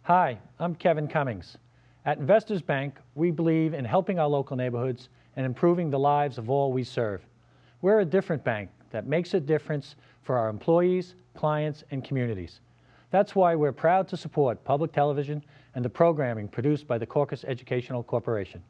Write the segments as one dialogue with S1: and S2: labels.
S1: Hi, I'm Kevin Cummings. At Investors Bank, we believe in helping our local neighborhoods and improving the lives of all we serve. We're a different bank that makes a difference for our employees, clients, and communities. That's why we're proud to support public television and the programming produced by the CAUCUS Educational Corporation.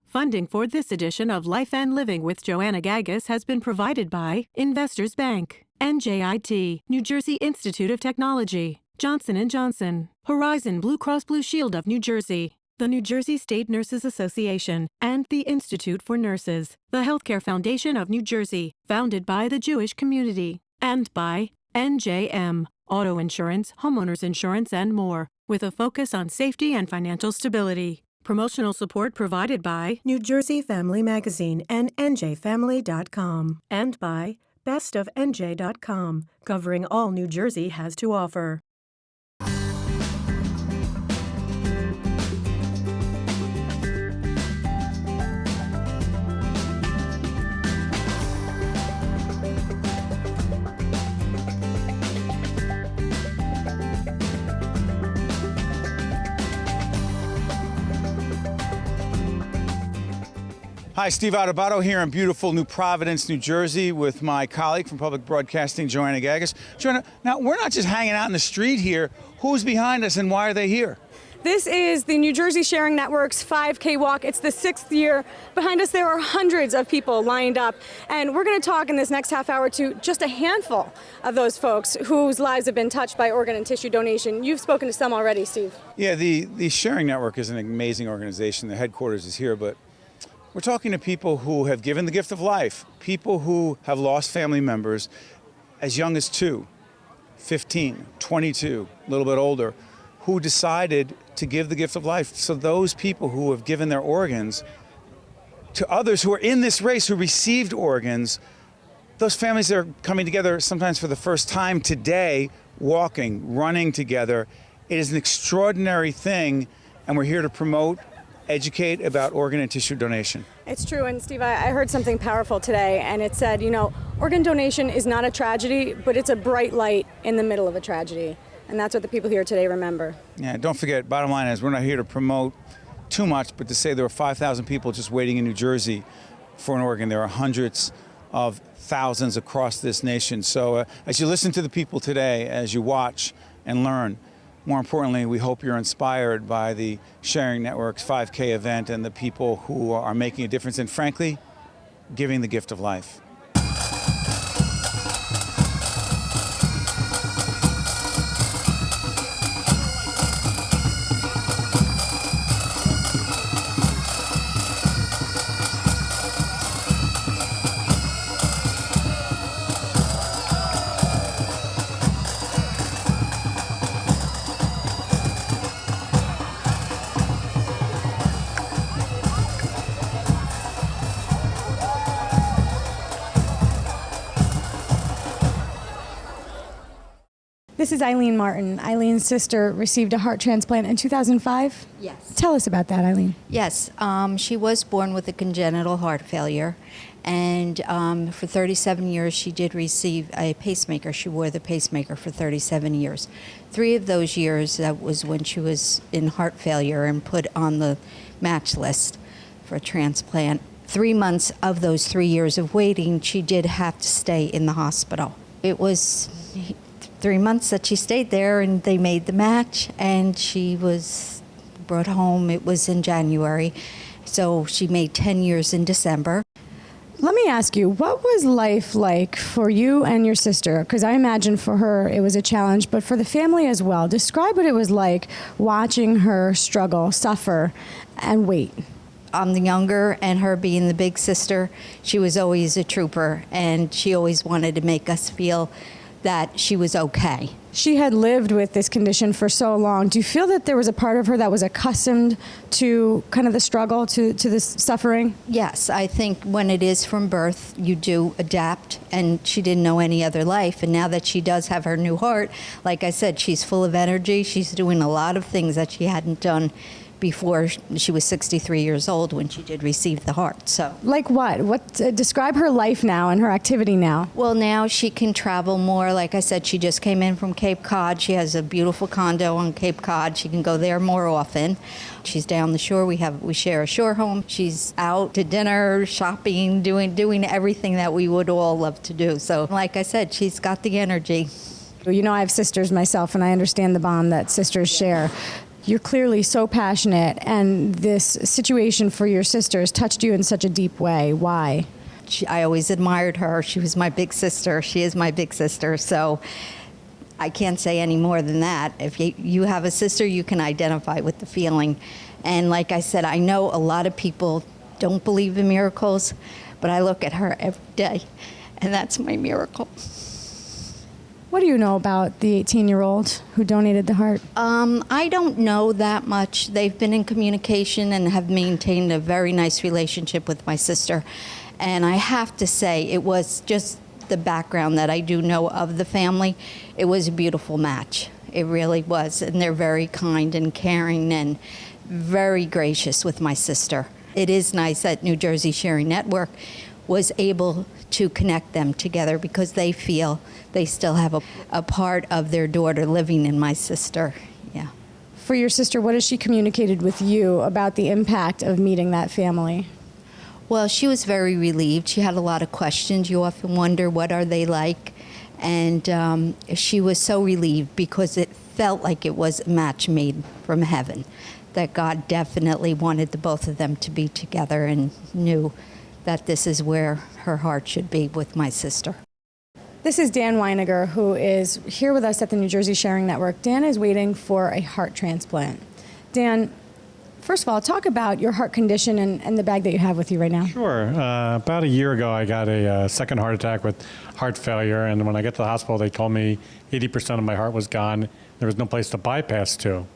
S2: Funding for this edition of Life and Living with Joanna Gagis has been provided by Investors Bank, NJIT, New Jersey Institute of Technology, Johnson & Johnson, Horizon Blue Cross Blue Shield of New Jersey, the New Jersey State Nurses Association, and the Institute for Nurses, the Healthcare Foundation of New Jersey, founded by the Jewish community, and by NJM, auto insurance, homeowners insurance, and more, with a focus on safety and financial stability. Promotional support provided by New Jersey Family Magazine and NJFamily.com, and by bestofnj.com, covering all New Jersey has to offer.
S3: Hi, Steve Adubato here in beautiful New Providence, New Jersey, with my colleague from Public Broadcasting, Joanna Gagis. Joanna, now we're not just hanging out in the street here. Who's behind us and why are they here?
S4: This is the New Jersey Sharing Network's 5K walk. It's the 6th year. Behind us, there are hundreds of people lined up. And we're going to talk in this next half hour to just a handful of those folks whose lives have been touched by organ and tissue donation. You've spoken to some already, Steve.
S3: Yeah, the Sharing Network is an amazing organization. The headquarters is here, but we're talking to people who have given the gift of life, people who have lost family members as young as 2, 15, 22, a little bit older, who decided to give the gift of life. So those people who have given their organs to others who are in this race, who received organs, those families are coming together sometimes for the first time today, walking, running together. It is an extraordinary thing, and we're here to promote, educate about organ and tissue donation.
S4: It's true, and Steve, I heard something powerful today, and it said, you know, organ donation is not a tragedy, but it's a bright light in the middle of a tragedy, and that's what the people here today remember.
S3: Yeah, don't forget, bottom line is we're not here to promote too much, but to say there are 5,000 people just waiting in New Jersey for an organ. There are hundreds of thousands across this nation. So as you listen to the people today, as you watch and learn, more importantly, we hope you're inspired by the Sharing Network's 5K event and the people who are making a difference and, frankly, giving the gift of life.
S4: This is Eileen Martin. Eileen's sister received a heart transplant in 2005.
S5: Yes.
S4: Tell us about that, Eileen.
S5: Yes. She was born with a congenital heart failure, and for 37 years she did receive a pacemaker. She wore the pacemaker for 37 years. 3 of those years, that was when she was in heart failure and put on the match list for transplant. 3 months of those 3 years of waiting, she did have to stay in the hospital. It was 3 months that she stayed there, and they made the match, and she was brought home. It was in January, so she made 10 years in December.
S4: Let me ask you, what was life like for you and your sister? Because I imagine for her it was a challenge, but for the family as well. Describe what it was like watching her struggle, suffer, and wait.
S5: I'm the younger, and her being the big sister, she was always a trooper, and she always wanted to make us feel that she was okay.
S4: She had lived with this condition for so long. Do you feel that there was a part of her that was accustomed to kind of the struggle, to this suffering?
S5: Yes, I think when it is from birth, you do adapt, and she didn't know any other life. And now that she does have her new heart, like I said, she's full of energy. She's doing a lot of things that she hadn't done before she was 63 years old when she did receive the heart. So,
S4: Like what? Describe her life now and her activity now.
S5: well, now she can travel more. Like I said, she just came in from Cape Cod. She has a beautiful condo on Cape Cod. She can go there more often. She's down the shore. We share a shore home. She's out to dinner, shopping, doing everything that we would all love to do. So, like I said, she's got the energy.
S4: You know, I have sisters myself, and I understand the bond that sisters share. You're clearly so passionate, and this situation for your sisters touched you in such a deep way. Why?
S5: I always admired her. She was my big sister. She is my big sister. So I can't say any more than that. If you have a sister, you can identify with the feeling. And like I said, I know a lot of people don't believe in miracles, but I look at her every day, and that's my miracle.
S4: What do you know about the 18-year-old who donated the heart?
S5: I don't know that much. They've been in communication and have maintained a very nice relationship with my sister. And I have to say, it was just the background that I do know of the family. It was a beautiful match. It really was. And they're very kind and caring and very gracious with my sister. It is nice that New Jersey Sharing Network was able to connect them together because they feel they still have a part of their daughter living in my sister. Yeah.
S4: For your sister, what has she communicated with you about the impact of meeting that family?
S5: Well, she was very relieved. She had a lot of questions. You often wonder, what are they like? And she was so relieved because it felt like it was a match made from heaven, that God definitely wanted the both of them to be together and knew that this is where her heart should be with my sister.
S4: This is Dan Weiniger, who is here with us at the New Jersey Sharing Network. Dan is waiting for a heart transplant. Dan, first of all, talk about your heart condition and the bag that you have with you right now.
S6: Sure. About a year ago, I got a second heart attack with heart failure, and when I got to the hospital, they told me 80% of my heart was gone. There was no place to bypass to.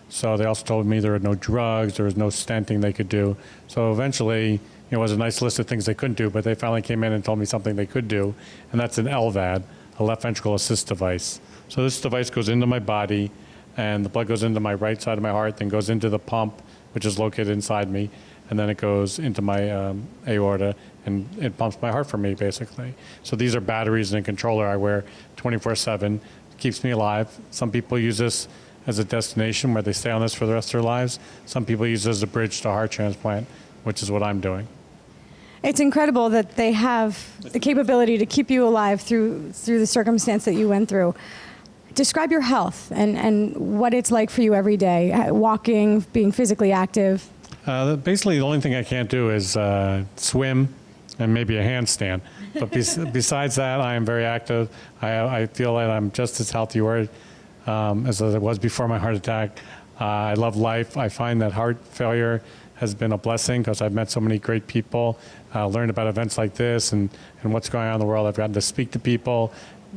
S6: So they also told me there were no drugs, there was no stenting they could do. So eventually, it was a nice list of things they couldn't do, but they finally came in and told me something they could do, and that's an LVAD, a left ventricle assist device. So this device goes into my body, and the blood goes into my right side of my heart, then goes into the pump, which is located inside me, and then it goes into my aorta, and it pumps my heart for me, basically. So these are batteries and a controller I wear 24/7. It keeps me alive. Some people use this as a destination where they stay on this for the rest of their lives. Some people use it as a bridge to heart transplant, which is what I'm doing.
S4: It's incredible that they have the capability to keep you alive through the circumstance that you went through. Describe your health and what it's like for you every day, walking, being physically active.
S6: Basically, the only thing I can't do is swim and maybe a handstand. But besides that, I am very active. I feel that I'm just as healthy as I was before my heart attack. I love life. I find that heart failure has been a blessing because I've met so many great people, learned about events like this and what's going on in the world. I've gotten to speak to people,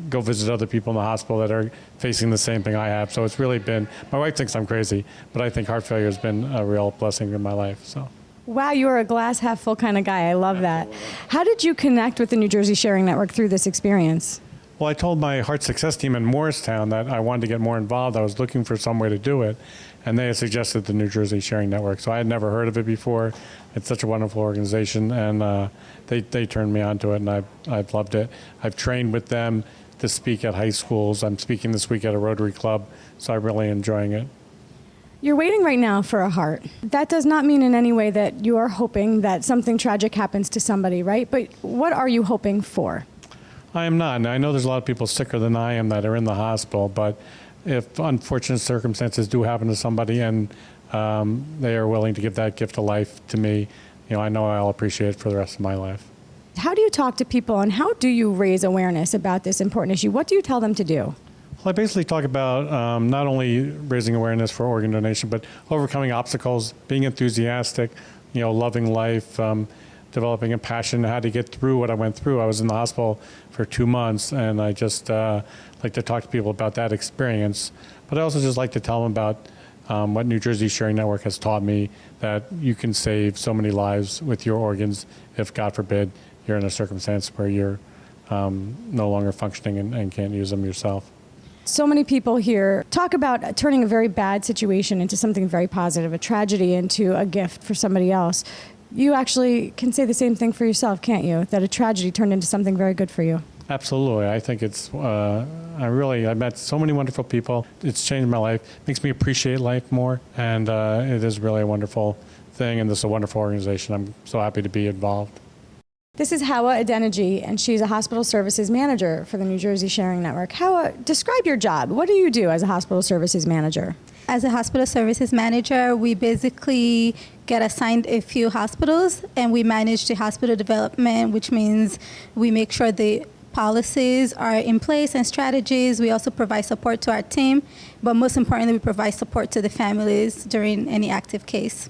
S6: go visit other people in the hospital that are facing the same thing I have. So it's really been, my wife thinks I'm crazy, but I think heart failure has been a real blessing in my life. So.
S4: Wow, you are a glass half full kind of guy. I love that. How did you connect with the New Jersey Sharing Network through this experience?
S6: Well, I told my heart success team in Morristown that I wanted to get more involved. I was looking for some way to do it, and they had suggested the New Jersey Sharing Network. So I had never heard of it before. It's such a wonderful organization, and they turned me onto it, and I've loved it. I've trained with them to speak at high schools. I'm speaking this week at a Rotary Club, so I'm really enjoying it.
S4: You're waiting right now for a heart. That does not mean in any way that you are hoping that something tragic happens to somebody, right? But what are you hoping for?
S6: I am not. Now, I know there's a lot of people sicker than I am that are in the hospital, but if unfortunate circumstances do happen to somebody and they are willing to give that gift of life to me, I know I'll appreciate it for the rest of my life.
S4: How do you talk to people and how do you raise awareness about this important issue? What do you tell them to do?
S6: Well, I basically talk about not only raising awareness for organ donation, but overcoming obstacles, being enthusiastic, loving life, developing a passion how to get through what I went through. I was in the hospital for 2 months, and I just like to talk to people about that experience. But I also just like to tell them about what New Jersey Sharing Network has taught me, that you can save so many lives with your organs if, God forbid, you're in a circumstance where you're no longer functioning and can't use them yourself.
S4: So many people here talk about turning a very bad situation into something very positive, a tragedy into a gift for somebody else. You actually can say the same thing for yourself, can't you? That a tragedy turned into something very good for you.
S6: Absolutely. I think it's, I met so many wonderful people. It's changed my life, makes me appreciate life more, and it is really a wonderful thing, and this is a wonderful organization. I'm so happy to be involved.
S4: This is Hauwa Adeniji, and she's a hospital services manager for the New Jersey Sharing Network. Hauwa, describe your job. What do you do as a hospital services manager?
S7: As a hospital services manager, we basically get assigned a few hospitals, and we manage the hospital development, which means we make sure the policies are in place and strategies. We also provide support to our team, but most importantly, we provide support to the families during any active case.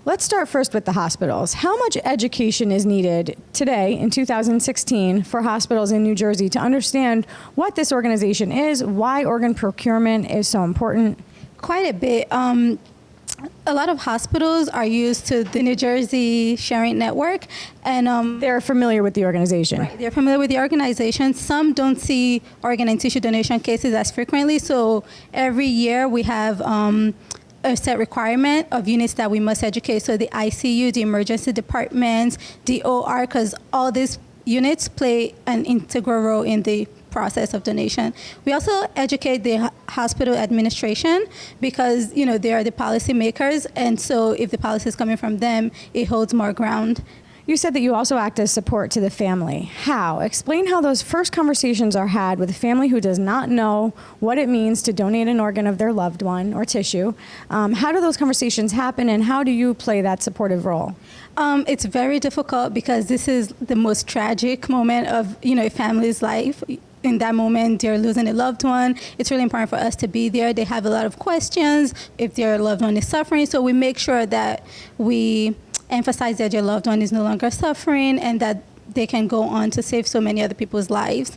S4: Let's start first with the hospitals. How much education is needed today in 2016 for hospitals in New Jersey to understand what this organization is, why organ procurement is so important?
S7: Quite a bit. A lot of hospitals are used to the New Jersey Sharing Network, and
S4: They're familiar with the organization.
S7: they're familiar with the organization. Some don't see organ and tissue donation cases as frequently, so every year we have a set requirement of units that we must educate. So the ICU, the emergency departments, the OR, because all these units play an integral role in the process of donation. We also educate the hospital administration because, they are the policy makers, and so if the policy is coming from them, it holds more ground.
S4: You said that you also act as support to the family. How? Explain how those first conversations are had with a family who does not know what it means to donate an organ of their loved one or tissue. How do those conversations happen, and how do you play that supportive role?
S7: It's very difficult because this is the most tragic moment of, a family's life. In that moment, they're losing a loved one. It's really important for us to be there. They have a lot of questions if their loved one is suffering, so we make sure that we emphasize that your loved one is no longer suffering and that they can go on to save so many other people's lives.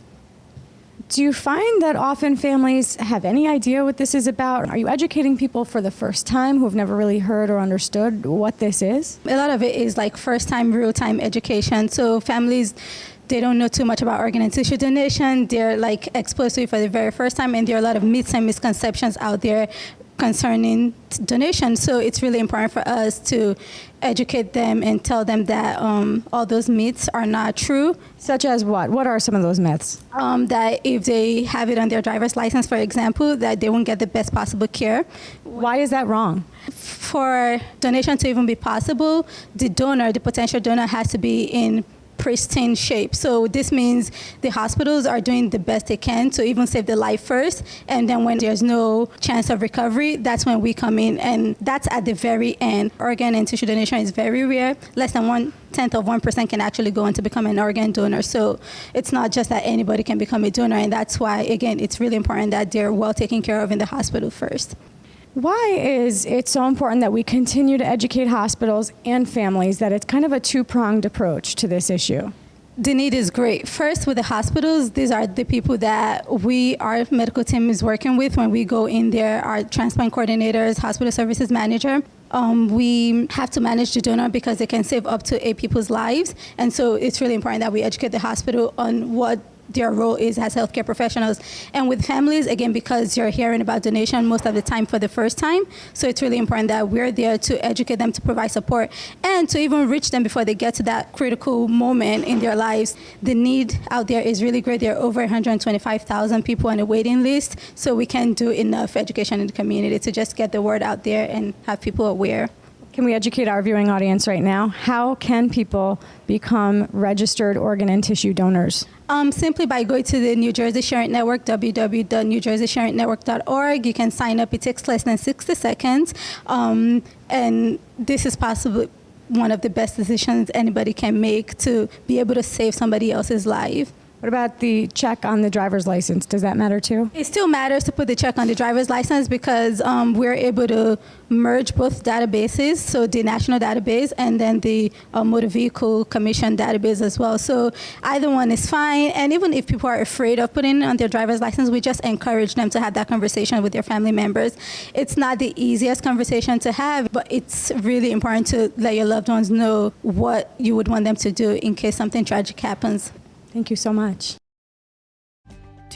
S4: Do you find that often families have any idea what this is about? Are you educating people for the first time who have never really heard or understood what this is?
S7: A lot of it is like first-time, real-time education. So families, they don't know too much about organ and tissue donation. They're exposed to it for the very first time, and there are a lot of myths and misconceptions out there concerning donation. So it's really important for us to educate them and tell them that all those myths are not true.
S4: Such as what? What are some of those myths?
S7: That if they have it on their driver's license, for example, that they won't get the best possible care.
S4: Why is that wrong?
S7: For donation to even be possible, the potential donor has to be in pristine shape. So this means the hospitals are doing the best they can to even save the life first, and then when there's no chance of recovery, that's when we come in, and that's at the very end. Organ and tissue donation is very rare. Less than 1/10 of 1% can actually go on to become an organ donor. So it's not just that anybody can become a donor, and that's why, again, it's really important that they're well taken care of in the hospital first.
S4: Why is it so important that we continue to educate hospitals and families that it's kind of a two-pronged approach to this issue?
S7: The need is great. First, with the hospitals, these are the people that our medical team is working with when we go in there, our transplant coordinators, hospital services manager. We have to manage the donor because they can save up to 8 people's lives. And so it's really important that we educate the hospital on what their role is as healthcare professionals. And with families, again, because you're hearing about donation most of the time for the first time, so it's really important that we're there to educate them, to provide support, and to even reach them before they get to that critical moment in their lives. The need out there is really great. There are over 125,000 people on a waiting list, so we can't do enough education in the community to just get the word out there and have people aware.
S4: Can we educate our viewing audience right now? How can people become registered organ and tissue donors?
S7: Simply by going to the New Jersey Sharing Network, www.newjerseysharingnetwork.org. You can sign up. It takes less than 60 seconds. And this is possibly one of the best decisions anybody can make to be able to save somebody else's life.
S4: What about the check on the driver's license? Does that matter too?
S7: It still matters to put the check on the driver's license because we're able to merge both databases, so the national database and then the Motor Vehicle Commission database as well. So either one is fine. And even if people are afraid of putting it on their driver's license, we just encourage them to have that conversation with their family members. It's not the easiest conversation to have, but it's really important to let your loved ones know what you would want them to do in case something tragic happens.
S4: Thank you so much.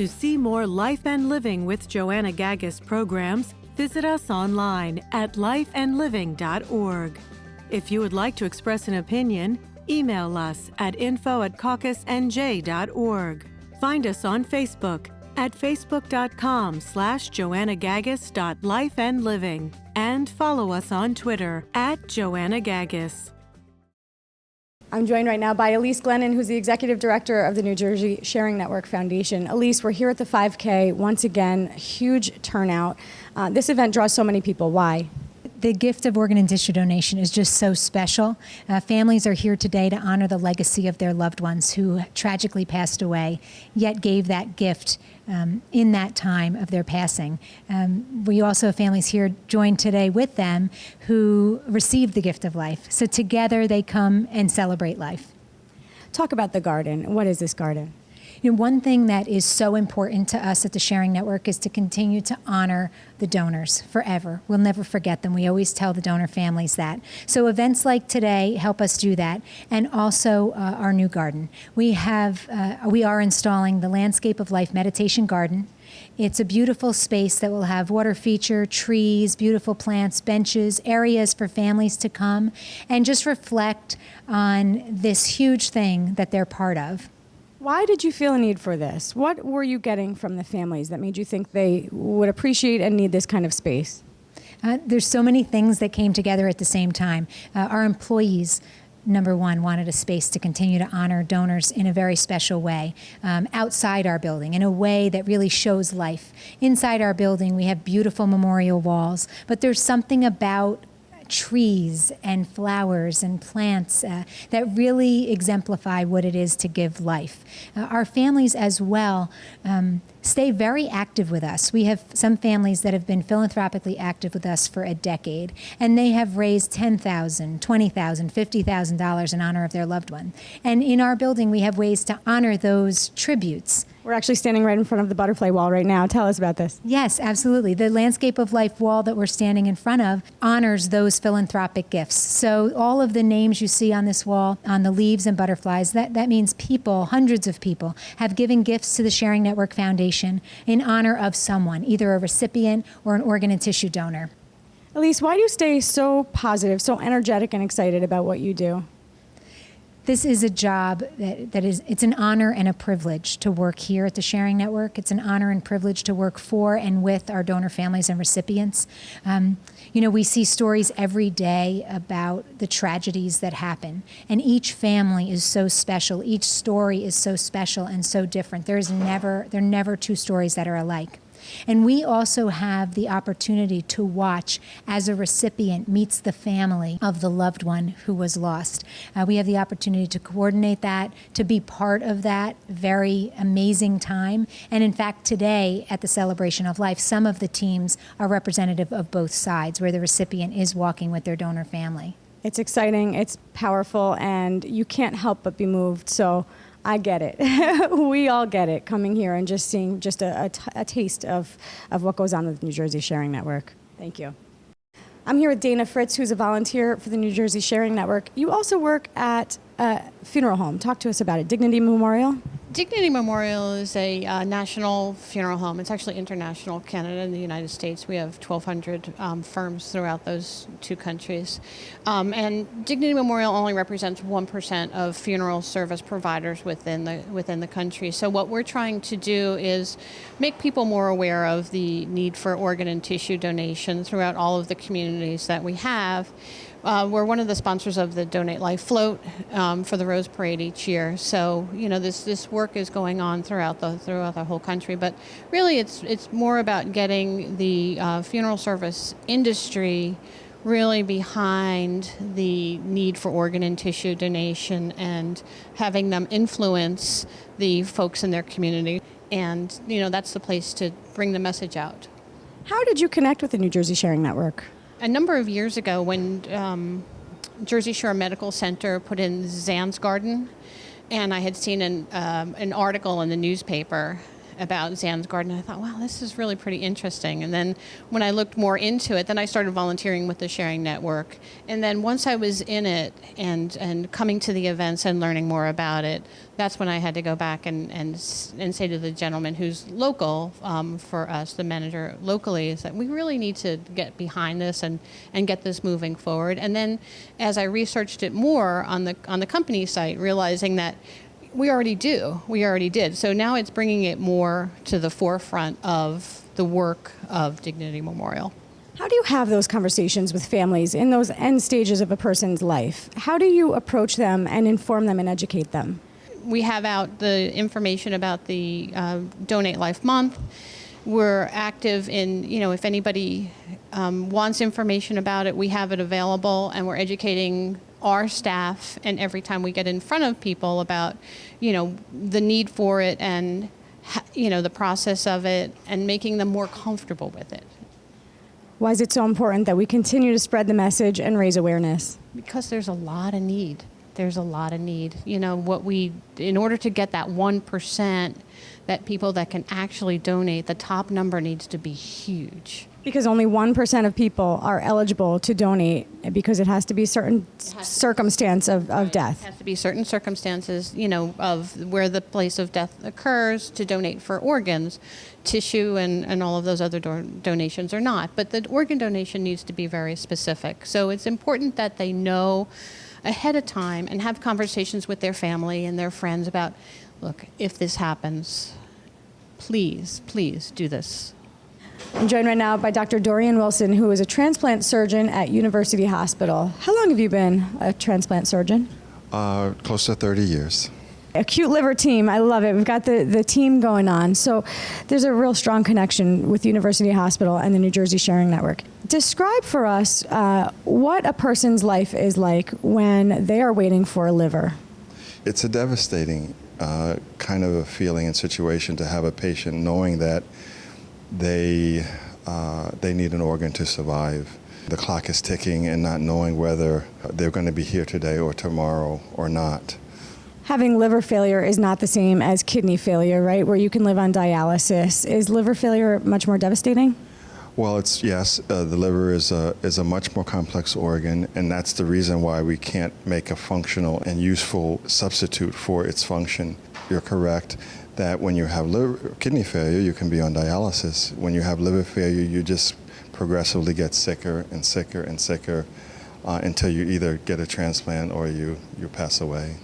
S2: To see more Life and Living with Joanna Gagis programs, visit us online at lifeandliving.org. If you would like to express an opinion, email us at info@caucusnj.org. Find us on Facebook at facebook.com/joannagagis.lifeandliving and follow us on Twitter at Joanna Gagis.
S4: I'm joined right now by Elisse Glennon, who's the Executive Director of the New Jersey Sharing Network Foundation. Elisse, we're here at the 5K. Once again, huge turnout. This event draws so many people. Why?
S8: The gift of organ and tissue donation is just so special. Families are here today to honor the legacy of their loved ones who tragically passed away, yet gave that gift in that time of their passing. We also have families here joined today with them who received the gift of life. So together they come and celebrate life.
S4: Talk about the garden. What is this garden?
S8: You know, one thing that is so important to us at the Sharing Network is to continue to honor the donors forever. We'll never forget them. We always tell the donor families that. So events like today help us do that, and also our new garden. We are installing the Landscape of Life Meditation Garden. It's a beautiful space that will have water feature, trees, beautiful plants, benches, areas for families to come and just reflect on this huge thing that they're part of.
S4: Why did you feel a need for this? What were you getting from the families that made you think they would appreciate and need this kind of space?
S8: There's so many things that came together at the same time. Our employees, number one, wanted a space to continue to honor donors in a very special way, outside our building, in a way that really shows life. Inside our building, we have beautiful memorial walls, but there's something about trees and flowers and plants that really exemplify what it is to give life. Our families as well stay very active with us. We have some families that have been philanthropically active with us for a decade, and they have raised $10,000, $20,000, $50,000 in honor of their loved one. And in our building, we have ways to honor those tributes.
S4: We're actually standing right in front of the butterfly wall right now. Tell us about this.
S8: Yes, absolutely. The Landscape of Life wall that we're standing in front of honors those philanthropic gifts. So all of the names you see on this wall, on the leaves and butterflies, that means people, hundreds of people, have given gifts to the Sharing Network Foundation in honor of someone, either a recipient or an organ and tissue donor.
S4: Elisse, why do you stay so positive, so energetic and excited about what you do?
S8: This is a job it's an honor and a privilege to work here at the Sharing Network. It's an honor and privilege to work for and with our donor families and recipients. We see stories every day about the tragedies that happen, and each family is so special. Each story is so special and so different. There are never two stories that are alike. And we also have the opportunity to watch as a recipient meets the family of the loved one who was lost. We have the opportunity to coordinate that, to be part of that very amazing time. And in fact, today at the Celebration of Life, some of the teams are representative of both sides, where the recipient is walking with their donor family.
S4: It's exciting, it's powerful, and you can't help but be moved. So I get it. We all get it, coming here and just seeing just a taste of what goes on with the New Jersey Sharing Network. Thank you. I'm here with Dana Fritz, who's a volunteer for the New Jersey Sharing Network. You also work at a funeral home. Talk to us about it. Dignity Memorial?
S9: Dignity Memorial is a national funeral home. It's actually international, Canada and the United States. We have 1,200 firms throughout those two countries. And Dignity Memorial only represents 1% of funeral service providers within the country. So what we're trying to do is make people more aware of the need for organ and tissue donation throughout all of the communities that we have. We're one of the sponsors of the Donate Life Float for the Rose Parade each year. So, this work is going on throughout the whole country. But really, it's more about getting the funeral service industry really behind the need for organ and tissue donation and having them influence the folks in their community. And, that's the place to bring the message out.
S4: How did you connect with the New Jersey Sharing Network?
S9: A number of years ago, when Jersey Shore Medical Center put in Zan's Garden, and I had seen an article in the newspaper, about Zan's Garden. I thought, wow, this is really pretty interesting. And then when I looked more into it, then I started volunteering with the Sharing Network. And then once I was in it and coming to the events and learning more about it, that's when I had to go back and say to the gentleman who's local for us, the manager locally, is that we really need to get behind this and get this moving forward. And then as I researched it more on the company site, realizing that we already did. So now it's bringing it more to the forefront of the work of Dignity Memorial.
S4: How do you have those conversations with families in those end stages of a person's life? How do you approach them and inform them and educate them?
S9: We have out the information about the Donate Life Month. We're active in, if anybody wants information about it, we have it available, and we're educating our staff, and every time we get in front of people about, the need for it and, the process of it, and making them more comfortable with it.
S4: Why is it so important that we continue to spread the message and raise awareness?
S9: Because there's a lot of need. There's a lot of need. In order to get that 1%, that people that can actually donate, the top number needs to be huge.
S4: Because only 1% of people are eligible to donate, because it has to be certain circumstance of death.
S9: It has to be certain circumstances, of where the place of death occurs to donate for organs. Tissue and all of those other donations are not. But the organ donation needs to be very specific. So it's important that they know ahead of time and have conversations with their family and their friends about, look, if this happens, please do this.
S4: I'm joined right now by Dr. Dorian Wilson, who is a transplant surgeon at University Hospital. How long have you been a transplant surgeon?
S10: Close to 30 years.
S4: Acute liver team, I love it. We've got the team going on. So there's a real strong connection with University Hospital and the New Jersey Sharing Network. Describe for us what a person's life is like when they are waiting for a liver.
S10: It's a devastating kind of a feeling and situation to have a patient knowing that they need an organ to survive. The clock is ticking and not knowing whether they're going to be here today or tomorrow or not.
S4: Having liver failure is not the same as kidney failure, right, where you can live on dialysis. Is liver failure much more devastating?
S10: Well, yes, the liver is a much more complex organ, and that's the reason why we can't make a functional and useful substitute for its function. You're correct that when you have kidney failure, you can be on dialysis. When you have liver failure, you just progressively get sicker and sicker and sicker until you either get a transplant or you pass away.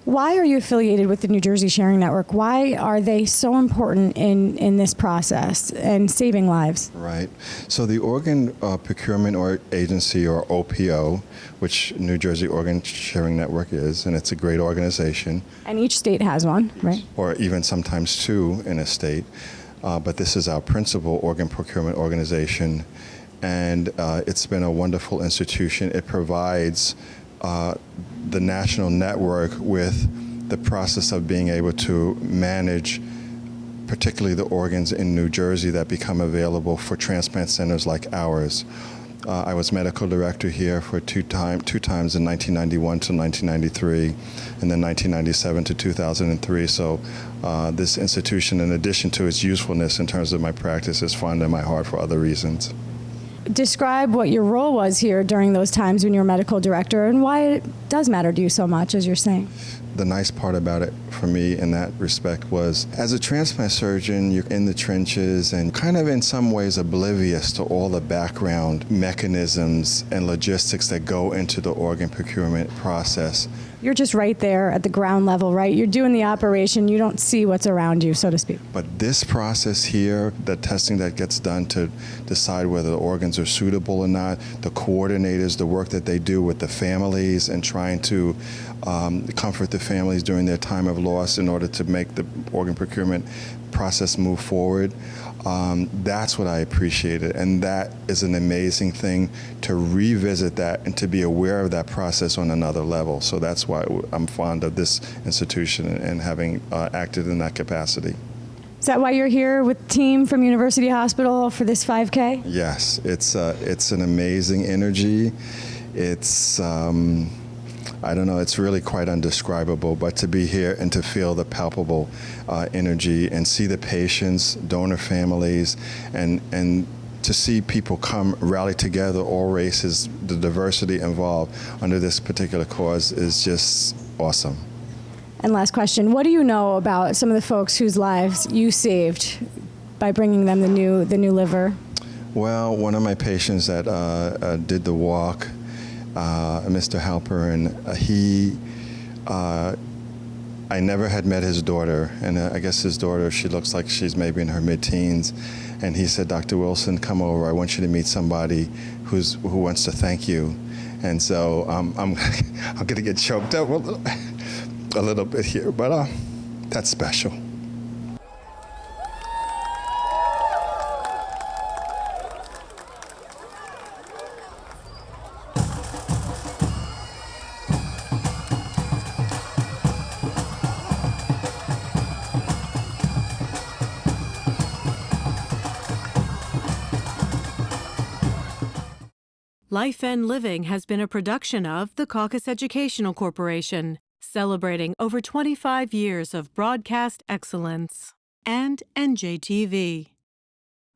S4: Why are you affiliated with the New Jersey Sharing Network? Why are they so important in this process and saving lives?
S10: Right. So the Organ Procurement Agency, or OPO, which New Jersey Organ Sharing Network is, and it's a great organization.
S4: And each state has one, right?
S10: Or even sometimes two in a state. But this is our principal organ procurement organization, and it's been a wonderful institution. It provides the national network with the process of being able to manage particularly the organs in New Jersey that become available for transplant centers like ours. I was medical director here for two times in 1991 to 1993, and then 1997 to 2003. So this institution, in addition to its usefulness in terms of my practice, is fond of my heart for other reasons.
S4: Describe what your role was here during those times when you were medical director and why it does matter to you so much, as you're saying.
S10: The nice part about it for me in that respect was, as a transplant surgeon, you're in the trenches and kind of in some ways oblivious to all the background mechanisms and logistics that go into the organ procurement process.
S4: You're just right there at the ground level, right? You're doing the operation. You don't see what's around you, so to speak.
S10: But this process here, the testing that gets done to decide whether the organs are suitable or not, the coordinators, the work that they do with the families and trying to comfort the families during their time of loss in order to make the organ procurement process move forward. That's what I appreciated, and that is an amazing thing to revisit that and to be aware of that process on another level. So that's why I'm fond of this institution and having acted in that capacity.
S4: Is that why you're here with the team from University Hospital for this 5K?
S10: Yes, it's an amazing energy. It's I don't know, it's really quite undescribable, but to be here and to feel the palpable energy and see the patients, donor families, and to see people come rally together, all races, the diversity involved under this particular cause is just awesome.
S4: And last question, what do you know about some of the folks whose lives you saved by bringing them the new liver?
S10: Well, one of my patients that did the walk, Mr. Halper, and I never had met his daughter, and I guess his daughter, she looks like she's maybe in her mid-teens, and he said, Dr. Wilson, come over, I want you to meet somebody who wants to thank you. And so I'm going to get choked up a little bit here, but that's special.
S2: Life and Living has been a production of the CAUCUS Educational Corporation, celebrating over 25 years of broadcast excellence, and NJTV.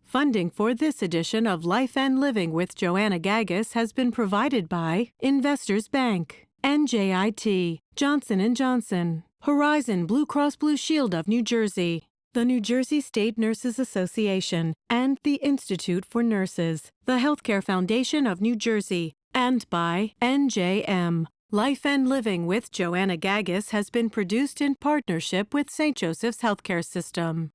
S2: Funding for this edition of Life and Living with Joanna Gagis has been provided by Investors Bank, NJIT, Johnson & Johnson, Horizon Blue Cross Blue Shield of New Jersey, the New Jersey State Nurses Association, and the Institute for Nurses, the Healthcare Foundation of New Jersey, and by NJM. Life and Living with Joanna Gagis has been produced in partnership with St. Joseph's Healthcare System.